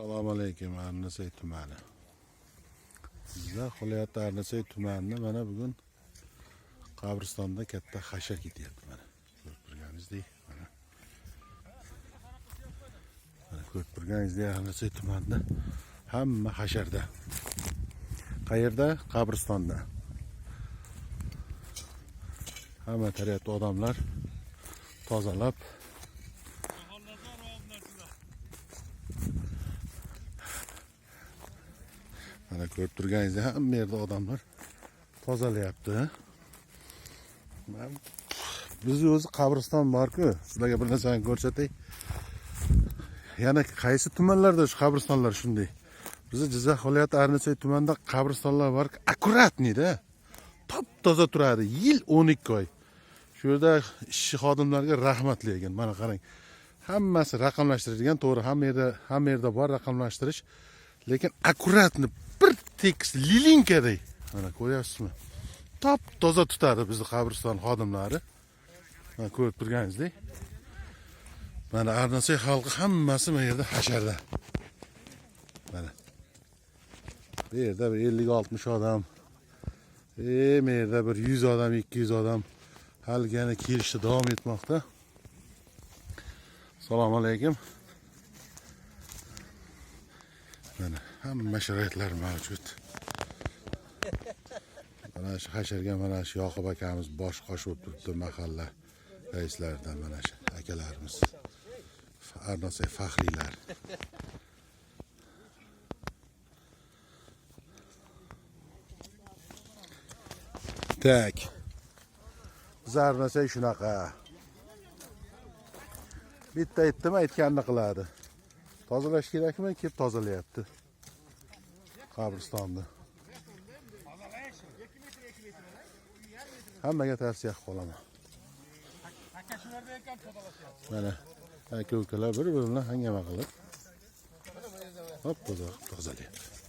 Assalomu alaykum, Arnasoy tumani. Bizda Qo'lyapti Arnasoy tumanida mana bugun qabristonda katta hashar ketyapti mana. Ko'rib turganingizdek, mana. Ko'rib turganingizdek, Arnasoy tumanida hamma hasharda. Qayerda? Qabristonda. Hamma tarafda odamlar tozalab mana ko'rib turganingizdek hamma yerda odamlar tozalayapti. Bizni o'zi qabriston bor-ku, sizlarga bir narsani ko'rsatay. Yana qaysi tumanlarda shu qabristonlar shunday. Bizni Jizzax viloyati Arnasoy tumanida qabristonlar bor, akkuratnida. Top-toza turadi, yil 12 oy. Shu yerda ishchi xodimlarga rahmat lekin. Mana qarang. Hammasi raqamlashtirilgan, to'g'ri, hamma yerda bor raqamlashtirish, lekin akkuratni bir tekis lilinkaday. Mana ko'ryapsizmi? Top-toza tutadi bizni qabriston xodimlari. Mana ko'rib turganingizdek. Mana Arnasoy xalqi hammasi mana yerda hasharda. Mana. Bu yerda 50-60 odam. Bu yerda bir 100 odam, 200 odam halgani kelishda davom etmoqda. Assalomu alaykum. Mana hamma sharoitlar mavjud. Mana shu hasharga mana shu Yoqub akamiz bosh qosh bo'lib turibdi, mahalla raislaridan mana shu akalarimiz. Arnasoy faxriylar. Tak. Biz Arnasoy shunaqa. Bitta aytdim, aytganini qiladi. Tozalash kerakmi? Kelib tozalayapti. Qabristonni. Hammaga tavsiya qilib qolaman. Mana aka-ukalar bir-birini hangama qilib, hop tozalayapti.